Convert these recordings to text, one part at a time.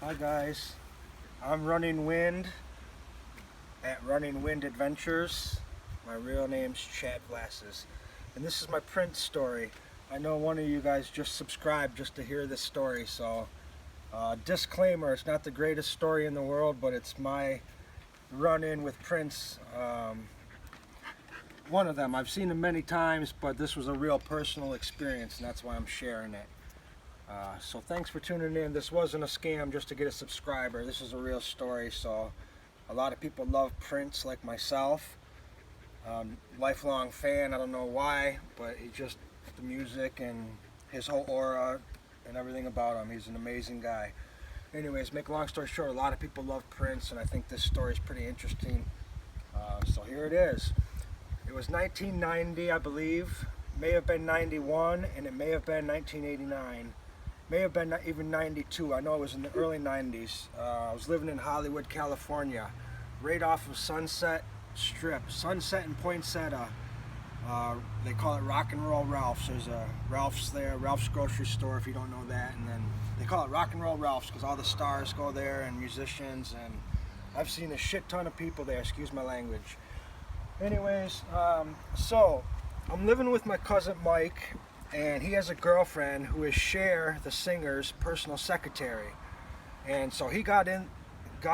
Hi guys, I'm Running Wind at Running Wind Adventures. My real name's Chad Vlasses, and this is my Prince story. I know one of you guys just subscribed just to hear this story, so disclaimer, it's not the greatest story in the world, but it's my run-in with Prince. One of them. I've seen him many times, but this was a real personal experience, and that's why I'm sharing it. So thanks for tuning in. This wasn't a scam just to get a subscriber. This is a real story. So a lot of people love Prince like myself. Lifelong fan. I don't know why, but he just, the music and his whole aura and everything about him. He's an amazing guy. Anyways, make a long story short, a lot of people love Prince, and I think this story is pretty interesting. So here it is. It was 1990, I believe. May have been 91, and it may have been 1989. May have been even 92. I know it was in the early 90s. I was living in Hollywood, California, right off of Sunset Strip. Sunset and Poinsettia. They call it Rock and Roll Ralph's. There's a Ralph's there, Ralph's grocery store if you don't know that. And then they call it Rock and Roll Ralph's because all the stars go there and musicians. And I've seen a shit ton of people there, excuse my language. Anyways, so I'm living with my cousin Mike, and he has a girlfriend who is Cher, the singer's personal secretary. And so he got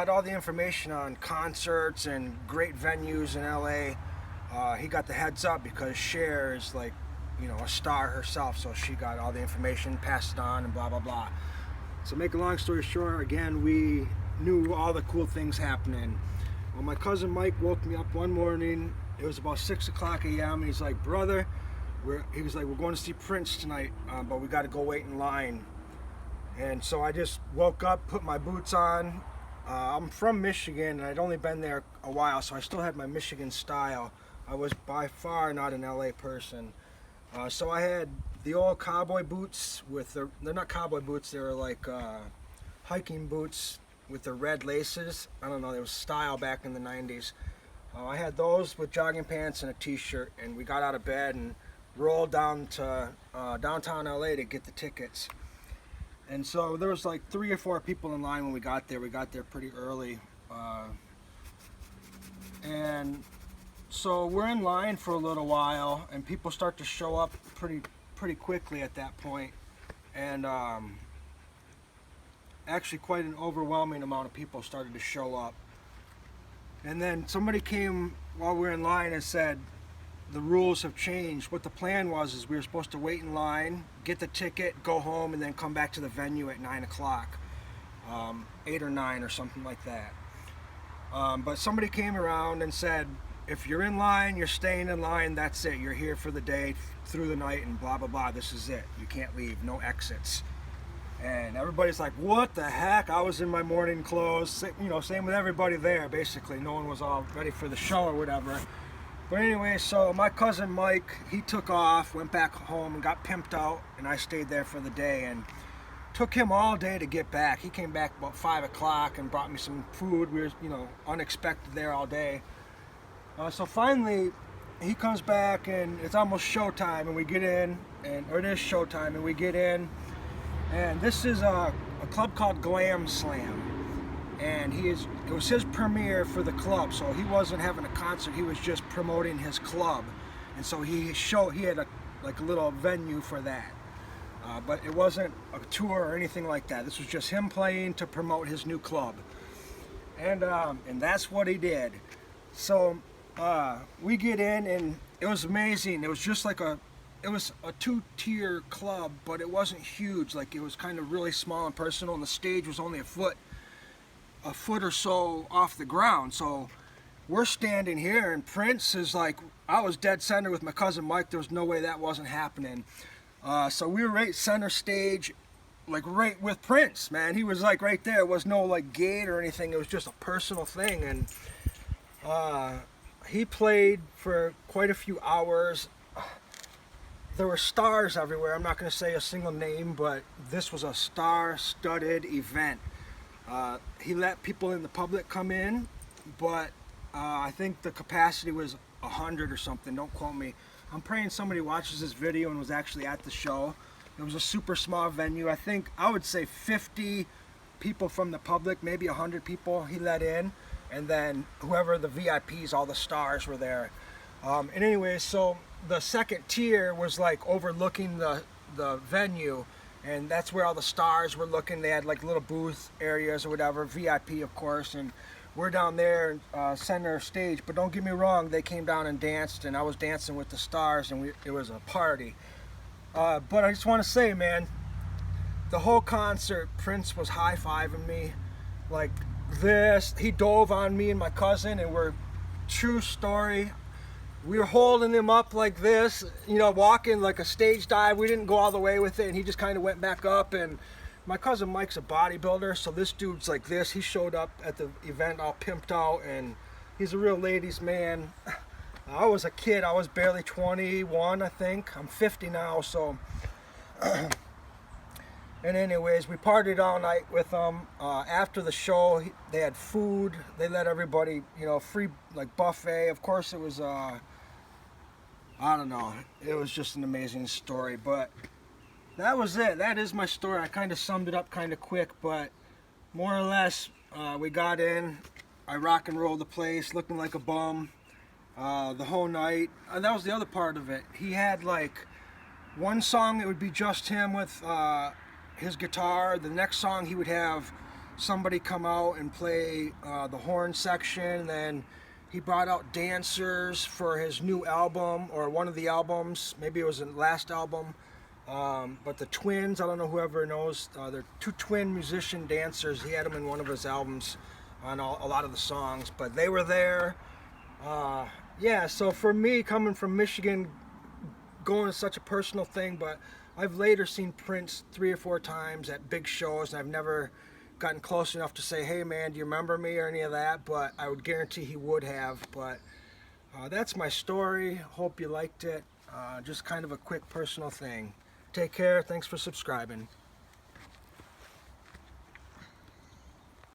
all the information on concerts and great venues in LA. He got the heads up because Cher is like, you know, a star herself, so she got all the information, passed it on, and blah blah blah. So make a long story short, again, we knew all the cool things happening. Well, my cousin Mike woke me up one morning. It was about 6 o'clock a.m. and he's like, brother, we're going to see Prince tonight, but we got to go wait in line. And so I just woke up, put my boots on. I'm from Michigan, and I'd only been there a while, so I still had my Michigan style. I was by far not an LA person. So I had the old cowboy boots they're not cowboy boots, they were like hiking boots with the red laces. I don't know, there was style back in the 90s. I had those with jogging pants and a t-shirt, and we got out of bed and rolled down to downtown LA to get the tickets. And so there was like 3 or 4 people in line when we got there. We got there pretty early. And so we're in line for a little while, and people start to show up pretty quickly at that point. And actually quite an overwhelming amount of people started to show up. And then somebody came while we were in line and said the rules have changed. What the plan was is we were supposed to wait in line, get the ticket, go home, and then come back to the venue at 9 o'clock, 8 or 9 or something like that. But somebody came around and said, if you're in line, you're staying in line, that's it. You're here for the day, through the night, and blah, blah, blah. This is it. You can't leave. No exits. And everybody's like, what the heck? I was in my morning clothes. You know, same with everybody there, basically. No one was all ready for the show or whatever. But anyway, so my cousin Mike, he took off, went back home and got pimped out, and I stayed there for the day. And took him all day to get back. He came back about 5 o'clock and brought me some food. We were, you know, unexpected there all day. So finally, he comes back, and it's almost showtime, and we get in, or it is showtime, and we get in. And this is a club called Glam Slam, and it was his premiere for the club, so he wasn't having a concert, he was just promoting his club. And so he had a little venue for that, but it wasn't a tour or anything like that. This was just him playing to promote his new club, and that's what he did. So we get in, and it was amazing. It was just like it was a 2-tier club, but it wasn't huge. Like, it was kind of really small and personal, and the stage was only a foot or so off the ground. So we're standing here, and Prince is like, I was dead center with my cousin Mike. There was no way that wasn't happening. So we were right center stage, like right with Prince, man. He was like right there. It was no like gate or anything. It was just a personal thing. And he played for quite a few hours. There were stars everywhere. I'm not going to say a single name, but this was a star-studded event. He let people in the public come in, but I think the capacity was 100 or something. Don't quote me. I'm praying somebody watches this video and was actually at the show. It was a super small venue. I would say 50 people from the public, maybe 100 people he let in, and then whoever the VIPs, all the stars were there. And anyway, so the second tier was like overlooking the venue, and that's where all the stars were looking. They had like little booth areas or whatever, VIP of course, and we're down there center stage. But don't get me wrong, they came down and danced, and I was dancing with the stars, and it was a party. But I just want to say, man, the whole concert, Prince was high-fiving me like this. He dove on me and my cousin, and we're, true story, we were holding him up like this, you know, walking like a stage dive. We didn't go all the way with it, and he just kind of went back up. And my cousin Mike's a bodybuilder, so this dude's like this. He showed up at the event all pimped out, and he's a real ladies' man. I was a kid. I was barely 21, I think. I'm 50 now, so... And anyways, we partied all night with them. After the show, they had food. They let everybody, you know, free, like, buffet. Of course, it was, I don't know. It was just an amazing story. But that was it. That is my story. I kind of summed it up kind of quick, but more or less, we got in. I rock and rolled the place, looking like a bum the whole night. And that was the other part of it. He had, like, one song that would be just him with... his guitar. The next song he would have somebody come out and play the horn section. Then he brought out dancers for his new album, or one of the albums, maybe it was the last album, but the twins, I don't know, whoever knows, they're two twin musician dancers. He had them in one of his albums on a lot of the songs, but they were there. Yeah, so for me, coming from Michigan, going to such a personal thing, but I've later seen Prince 3 or 4 times at big shows, and I've never gotten close enough to say, hey man, do you remember me or any of that, but I would guarantee he would have. But that's my story. Hope you liked it. Just kind of a quick personal thing. Take care. Thanks for subscribing.